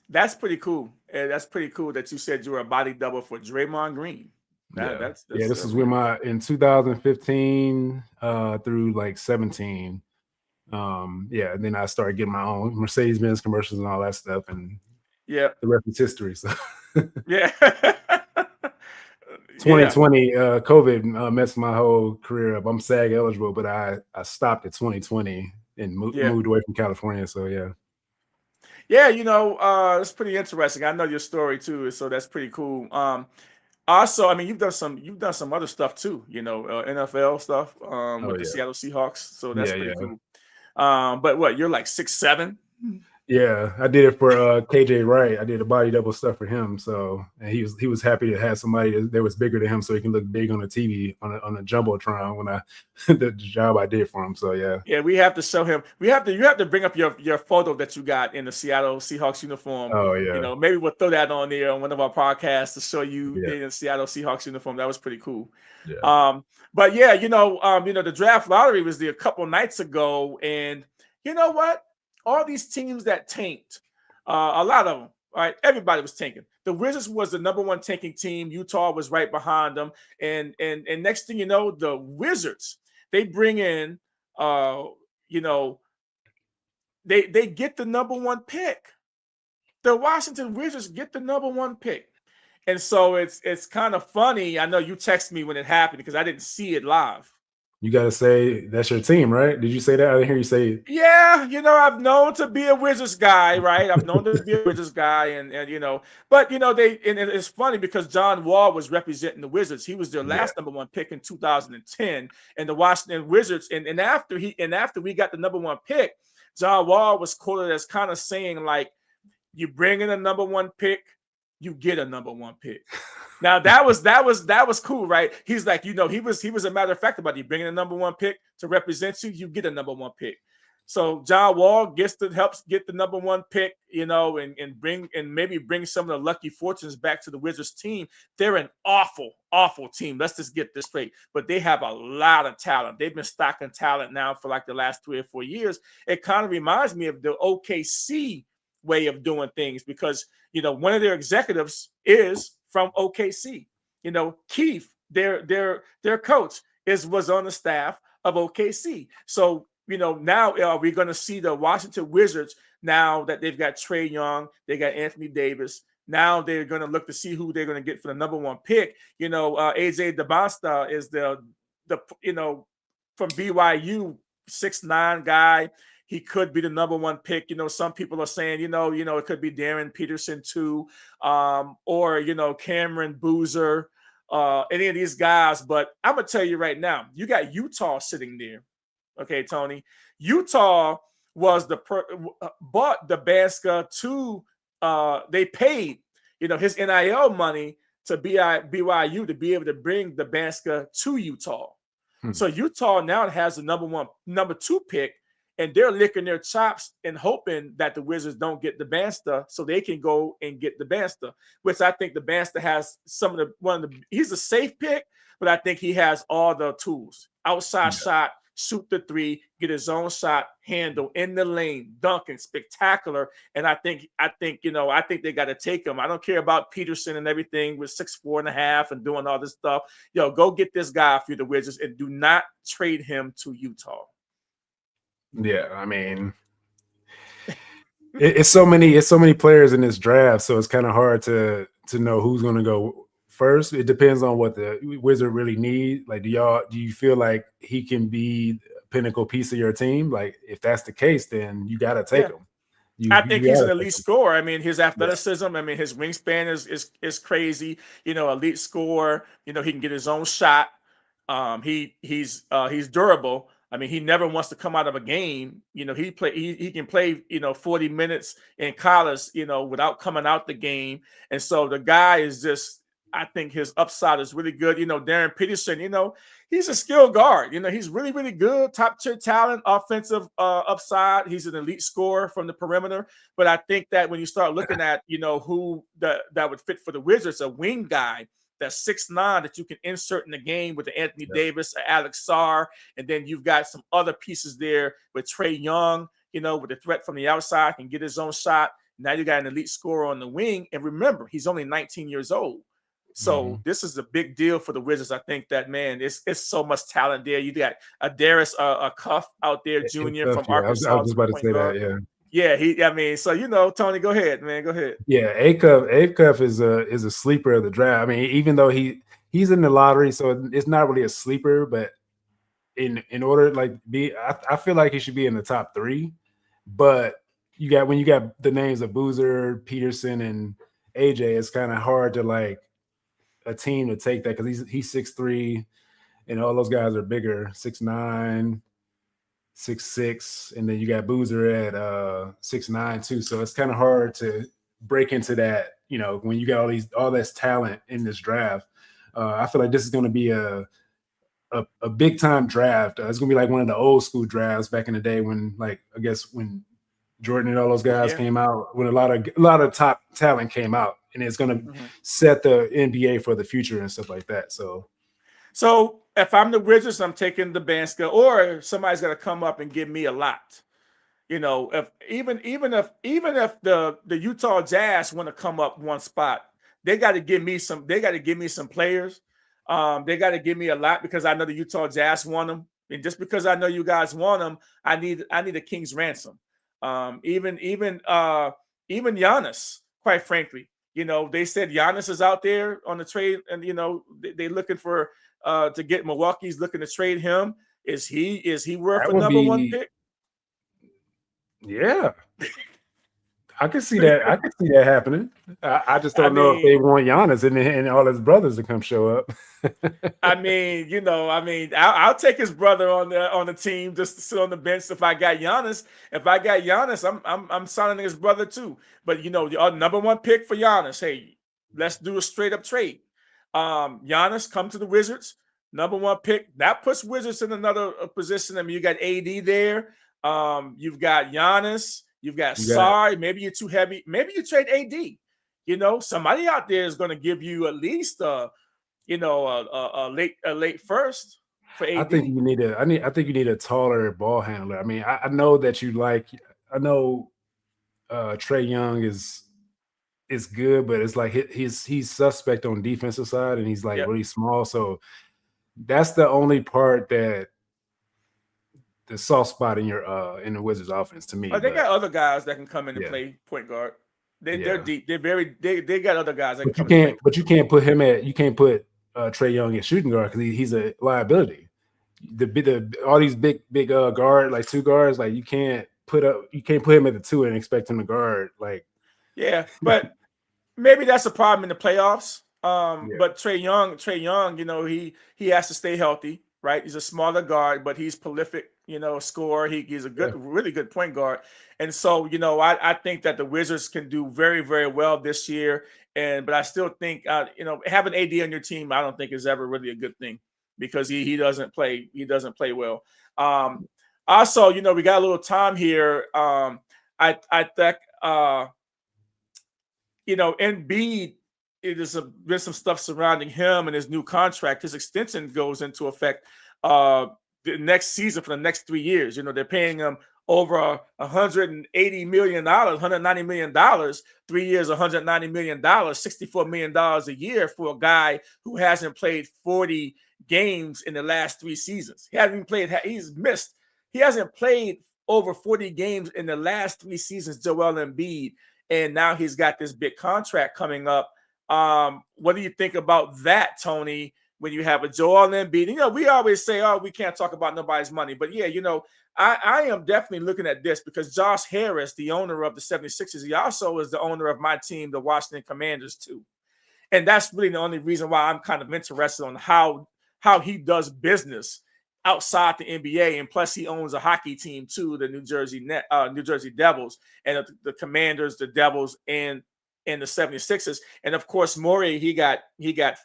S2: that's pretty cool. That's pretty cool that you said you were a body double for Draymond Green. This
S3: is when in 2015 through like 17. And then I started getting my own Mercedes-Benz commercials and all that stuff, and the rest is history. So 2020 COVID messed my whole career up. I'm SAG eligible, but I stopped at 2020 and moved away from California. So
S2: it's pretty interesting. I know your story too, so that's pretty cool. Also, I mean, you've done some other stuff too, NFL stuff with the Seattle Seahawks. So that's pretty cool. But what, you're like 6'7"?
S3: Yeah, I did it for KJ Wright. I did a body double stuff for him. So, and he was happy to have somebody that was bigger than him, so he can look big on the TV on a jumbotron when the job I did for him. So yeah,
S2: we have to show him. You have to bring up your photo that you got in the Seattle Seahawks uniform.
S3: Oh yeah,
S2: maybe we'll throw that on there on one of our podcasts to show you in the Seattle Seahawks uniform. That was pretty cool.
S3: Yeah.
S2: But yeah, the draft lottery was there a couple nights ago, and you know what? All these teams that tanked, a lot of them, right? Everybody was tanking. The Wizards was the number one tanking team. Utah was right behind them. And next thing you know, the Wizards, they bring in, they get the number one pick. The Washington Wizards get the number one pick. And so it's kind of funny. I know you texted me when it happened because I didn't see it live.
S3: You got to say that's your team, right? Did you say that? I didn't hear you say it.
S2: Yeah, I've known to be a Wizards guy, right? I've known to be a Wizards guy, and but it's funny because John Wall was representing the Wizards. He was their last number one pick in 2010, and the Washington Wizards. And after we got the number one pick, John Wall was quoted as kind of saying like, "You bring in a number one pick, you get a number one pick." Now that was cool, right? He's like, he was a matter of fact about you bringing a number one pick to represent you, you get a number one pick. So John Wall helps get the number one pick, and maybe bring some of the lucky fortunes back to the Wizards team. They're an awful, awful team. Let's just get this straight. But they have a lot of talent. They've been stocking talent now for like the last 3 or 4 years. It kind of reminds me of the OKC way of doing things because, one of their executives is from OKC. Keith, their coach, was on the staff of OKC. So, now are we going to see the Washington Wizards now that they've got Trae Young, they got Anthony Davis. Now they're going to look to see who they're going to get for the number one pick. AJ DeBosta is the from BYU, 6'9" guy. He could be the number one pick. Some people are saying, it could be Darren Peterson too, or, Cameron Boozer, any of these guys. But I'm going to tell you right now, you got Utah sitting there. Okay, Tony. Utah was bought Nebraska to they paid, his NIL money to BYU to be able to bring the Banska to Utah. So Utah now has the number 2 pick, and they're licking their chops and hoping that the Wizards don't get the Bansta so they can go and get the Bansta, which I think the Bansta has he's a safe pick, but I think he has all the tools. Outside shot, shoot the 3, get his own shot, handle in the lane, dunking, spectacular. And I think they got to take him. I don't care about Peterson and everything with 6'4.5" and doing all this stuff. Go get this guy for the Wizards and do not trade him to Utah.
S3: Yeah, I mean, it's so many players in this draft, so it's kind of hard to know who's going to go first. It depends on what the Wizard really need. Like, do you feel like he can be a pinnacle piece of your team? Like, if that's the case, then you got to take him.
S2: I think he's an elite scorer. I mean, his athleticism. I mean, his wingspan is crazy. Elite scorer. He can get his own shot. He's durable. I mean, he never wants to come out of a game. He can play 40 minutes in college without coming out the game. And so the guy is just, I think his upside is really good. Darren Peterson, he's a skilled guard. He's really, really good, top tier talent, offensive upside. He's an elite scorer from the perimeter. But I think that when you start looking at, who that would fit for the Wizards, a wing guy that's 6'9" that you can insert in the game with the Anthony Davis, Alex Sarr, and then you've got some other pieces there with Trae Young, with the threat from the outside, can get his own shot. Now you got an elite scorer on the wing. And remember, he's only 19 years old. So this is a big deal for the Wizards. I think that, man, it's so much talent there. You got a Darius Cuff out there, Jr. from Arkansas.
S3: I was just about to say that,
S2: Yeah, Tony, go ahead, man. Go ahead.
S3: Yeah, Acuff is a sleeper of the draft. I mean, even though he's in the lottery, so it's not really a sleeper, but in order I feel like he should be in the top 3. But when you got the names of Boozer, Peterson, and AJ, it's kind of hard to a team to take that because he's 6'3", and all those guys are bigger, 6'9". 6'6", and then you got Boozer at 6'9" too. So it's kind of hard to break into that, when you got all this talent in this draft. I feel like this is going to be a big time draft. It's going to be like one of the old school drafts back in the day when, I guess when Jordan and all those guys came out, when a lot of top talent came out, and it's going to set the NBA for the future and stuff like that.
S2: So if I'm the Wizards, I'm taking the Banska, or somebody's got to come up and give me a lot. If even if the Utah Jazz want to come up one spot, they got to give me some. They got to give me some players. They got to give me a lot because I know the Utah Jazz want them, and just because I know you guys want them, I need a king's ransom. Even Giannis, quite frankly, they said Giannis is out there on the trade, and they looking for. To get Milwaukee's looking to trade him. Is he worth a number 1 pick?
S3: Yeah, I can see that. I can see that happening. I just don't know if they want Giannis and all his brothers to come show up.
S2: I'll take his brother on the team just to sit on the bench if I got Giannis. If I got Giannis, I'm signing his brother too. But the number 1 pick for Giannis. Hey, let's do a straight up trade. Giannis come to the Wizards, number 1 pick. That puts Wizards in another position. I mean, you got AD there. You've got Giannis. You've got Sarr. Maybe you're too heavy. Maybe you trade AD. Somebody out there is going to give you at least a late first for AD.
S3: I think you need a taller ball handler. I mean, I know that I know Trae Young is good, but it's like he's suspect on defensive side, and he's really small. So that's the only part that the soft spot in in the Wizards offense to me.
S2: They got other guys that can come in and play point guard. They're deep. They're they got other guys that can come in.
S3: But you can't put Trae Young at shooting guard because he's a liability. All these big guard, like 2 guards, you can't put him at the 2 and expect him to guard
S2: Yeah, but maybe that's a problem in the playoffs. But Trae Young, he has to stay healthy. right? He's a smaller guard, but he's prolific, scorer. He's a good, really good point guard. And so, I think that the Wizards can do very, very well this year. But I still think, having AD on your team, I don't think is ever really a good thing because he doesn't play well. Also, we got a little time here. I think, Embiid, been some stuff surrounding him and his new contract. His extension goes into effect the next season for the next 3 years. They're paying him over $180 million, $190 million, 3 years, $190 million, $64 million a year for a guy who hasn't played 40 games in the last 3 seasons. He hasn't played over 40 games in the last 3 seasons, Joel Embiid, and now he's got this big contract coming up. What do you think about that, Tony, when you have a Joel Embiid? We always say, oh, we can't talk about nobody's money. But, yeah, I am definitely looking at this because Josh Harris, the owner of the 76ers, he also is the owner of my team, the Washington Commanders, too. And that's really the only reason why I'm kind of interested on how he does business outside the NBA. And plus, he owns a hockey team, too, the New Jersey Devils, and the Commanders, the Devils, and the 76ers. And, of course, Morey, he got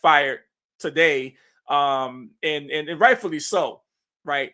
S2: fired today, and rightfully so, right?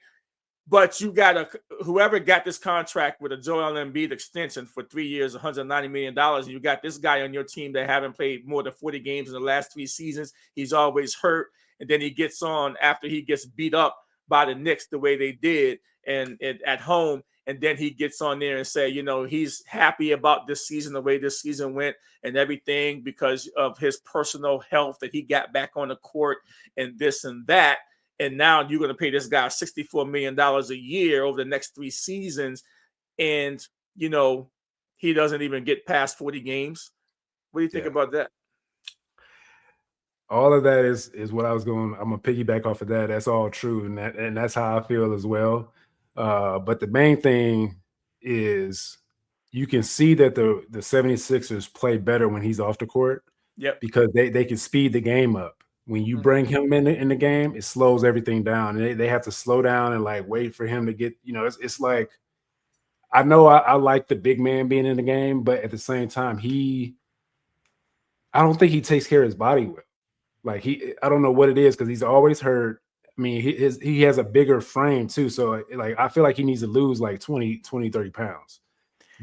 S2: But you got whoever got this contract with a Joel Embiid extension for 3 years, $190 million, and you got this guy on your team that haven't played more than 40 games in the last 3 seasons. He's always hurt, and then he gets on after he gets beat up by the Knicks the way they did and at home, and then he gets on there and say, he's happy about this season, the way this season went and everything because of his personal health that he got back on the court and this and that. And now you're going to pay this guy $64 million a year over the next 3 seasons. And, he doesn't even get past 40 games. What do you think about that?
S3: All of that is what I'm going to piggyback off of that. That's all true. And that's how I feel as well. But the main thing is you can see that the 76ers play better when he's off the court.
S2: Yep.
S3: Because they can speed the game up. When you bring him in the game, it slows everything down. And they have to slow down and wait for him to get, it's like, I know I like the big man being in the game, but at the same time, I don't think he takes care of his body well. I don't know what it is because he's always hurt. I mean, he has a bigger frame too. So I feel like he needs to lose 20, 30 pounds.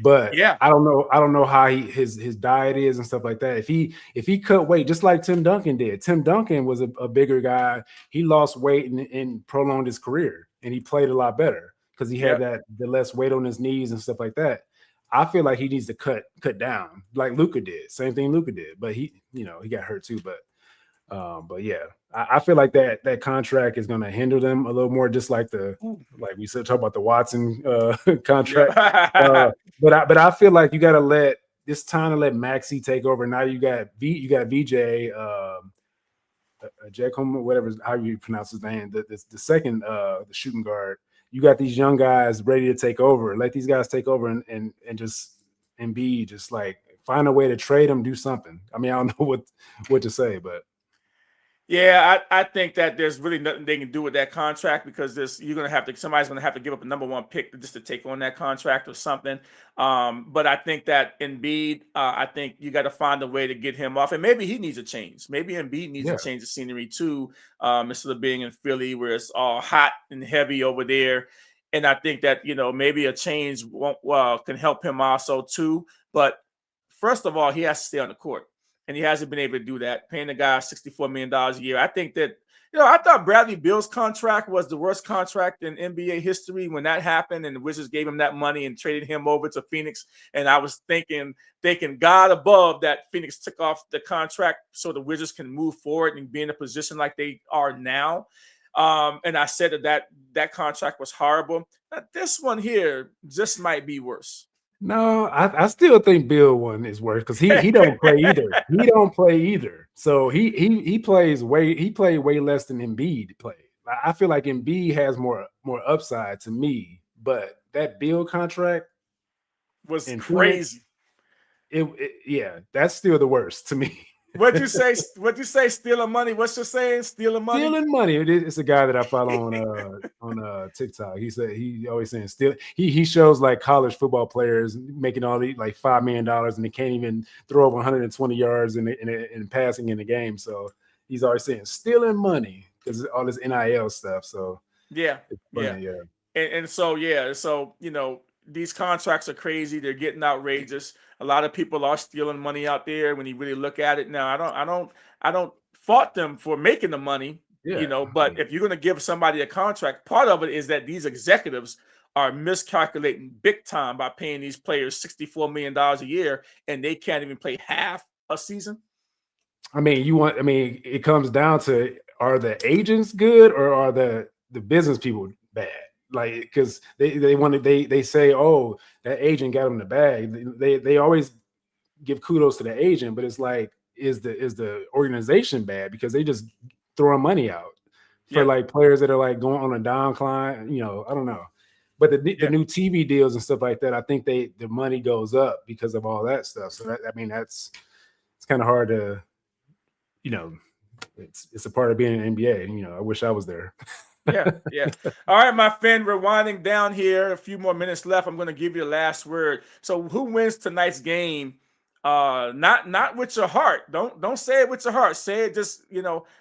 S3: But yeah, I don't know how his diet is and stuff like that. If he cut weight, just like Tim Duncan did. Tim Duncan was a bigger guy. He lost weight and prolonged his career, and he played a lot better because he had the less weight on his knees and stuff like that. I feel like he needs to cut down like Luka did. Same thing Luka did, but he got hurt too. But yeah, I feel like that contract is going to hinder them a little more, just like we said, talk about the Watson contract. But I feel like you got to it's time to let Maxey take over. Now you got VJ, Jacob, whatever, how you pronounce his name, the second, the shooting guard. You got these young guys ready to take over. Let these guys take over and just be just find a way to trade them, do something. I mean, I don't know what to say, but.
S2: Yeah, I think that there's really nothing they can do with that contract because somebody's gonna have to give up a number 1 pick just to take on that contract or something. But I think that Embiid, I think you got to find a way to get him off, and maybe he needs a change. Maybe Embiid needs to change the scenery too, instead of being in Philly where it's all hot and heavy over there. And I think that maybe a change can help him also too. But first of all, he has to stay on the court. And he hasn't been able to do that, paying the guy $64 million a year. I think that, I thought Bradley Beal's contract was the worst contract in NBA history when that happened and the Wizards gave him that money and traded him over to Phoenix. And I was thinking God above that Phoenix took off the contract so the Wizards can move forward and be in a position like they are now. And I said that contract was horrible. Now, this one here just might be worse.
S3: No, I still think Bill one is worse because he don't play either. He don't play either. So he played way less than Embiid played. I feel like Embiid has more upside to me, but that Bill contract
S2: was crazy.
S3: Yeah, that's still the worst to me.
S2: What'd you say? What'd you say? Stealing money? What's your saying? Stealing money?
S3: Stealing money. It's a guy that I follow on TikTok. He said he always saying steal. He shows like college football players making all these like $5 million and they can't even throw over 120 yards in passing in the game. So he's always saying stealing money because all this NIL stuff. So
S2: yeah,
S3: it's funny,
S2: yeah. And so these contracts are crazy. They're getting outrageous. A lot of people are stealing money out there when you really look at it. Now, I don't fault them for making the money, but if you're going to give somebody a contract, part of it is that these executives are miscalculating big time by paying these players $64 million a year, and they can't even play half a season.
S3: I mean, it comes down to, are the agents good or are the business people bad? Like, because they say, oh, that agent got them the bag. They always give kudos to the agent, but it's like, is the organization bad because they just throwing money out for like players that are like going on a downcline? I don't know. But the new TV deals and stuff like that, I think the money goes up because of all that stuff. So it's kind of hard to, it's a part of being an NBA. I wish I was there.
S2: Yeah. All right, my friend, we're winding down here. A few more minutes left. I'm going to give you the last word. So, who wins tonight's game? Not with your heart. Don't say it with your heart. Say it just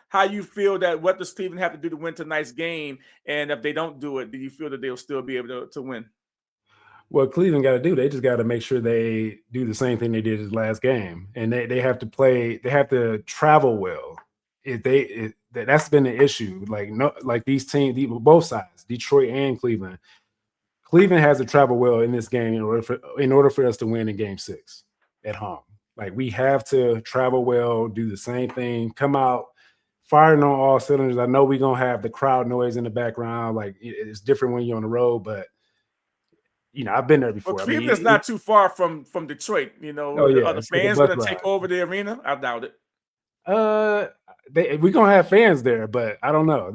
S2: how you feel. That what does Cleveland have to do to win tonight's game? And if they don't do it, do you feel that they'll still be able to win?
S3: What Cleveland got to do, they just got to make sure they do the same thing they did his last game, and they have to play. They have to travel well. That's been the issue. Like these teams, both sides, Detroit and Cleveland. Cleveland has to travel well in this game in order for us to win in Game 6 at home. Like, we have to travel well, do the same thing, come out firing on all cylinders. I know we're gonna have the crowd noise in the background. Like, it's different when you're on the road, but I've been there before.
S2: Well, Cleveland's not too far from Detroit. Are the fans going to take over the arena? I doubt it.
S3: We're gonna have fans there, but I don't know.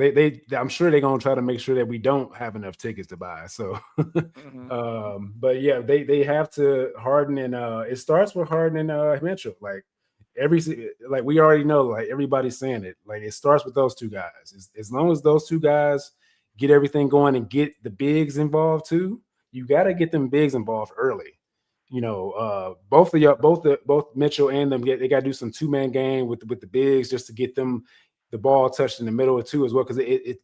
S3: I'm sure they're gonna try to make sure that we don't have enough tickets to buy. So, but yeah, they have to Harden and it starts with Harden and Mitchell. Like we already know, like everybody's saying it. Like, it starts with those two guys. As long as those two guys get everything going and get the bigs involved too, you got to get them bigs involved early. Both Mitchell and them they got to do some 2-man game with the bigs just to get them the ball touched in the middle of two as well, because it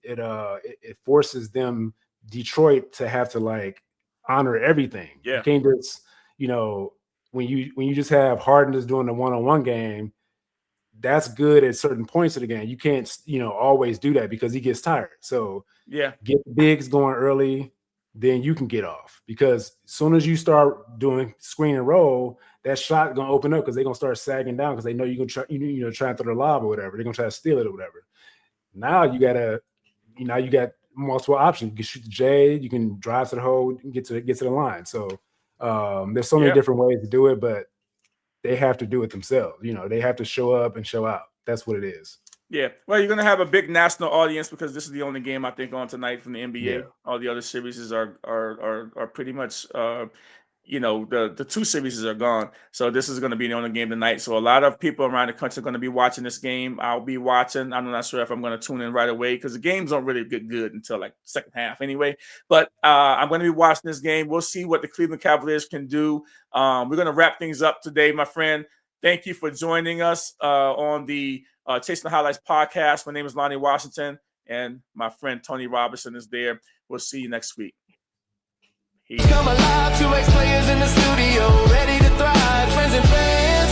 S3: forces them, Detroit, to have to like honor everything.
S2: Yeah.
S3: You can't just when you just have Harden just doing the one-on-one game, that's good at certain points of the game. You can't always do that because he gets tired. So get the bigs going early. Then you can get off, because as soon as you start doing screen and roll, that shot gonna open up because they're gonna start sagging down because they know you're gonna try and throw the lob or whatever. They're gonna try to steal it or whatever. Now you got multiple options. You can shoot the J, you can drive to the hole, you can get to the line. So there's so many different ways to do it, but they have to do it themselves. They have to show up and show out. That's what it is.
S2: Yeah, well, you're going to have a big national audience because this is the only game I think on tonight from the NBA.
S3: Yeah.
S2: All the other series are pretty much, the two series are gone. So this is going to be the only game tonight. So a lot of people around the country are going to be watching this game. I'll be watching. I'm not sure if I'm going to tune in right away because the games don't really get good until like second half anyway. But I'm going to be watching this game. We'll see what the Cleveland Cavaliers can do. We're going to wrap things up today, my friend. Thank you for joining us on the Chasing the Highlights podcast. My name is Lonnie Washington, and my friend Tony Robinson is there. We'll see you next week.
S1: Come alive, 2X players in the studio, ready to thrive. Friends and fans,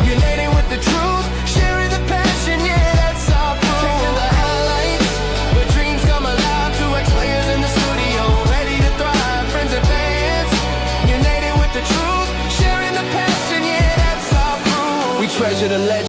S1: uniting with the truth, sharing the passion, yeah, that's our proof. Chasing the highlights, where dreams come alive. 2X players in the studio, ready to thrive. Friends and fans, uniting with the truth, sharing the passion, yeah, that's our proof. We treasure the legend.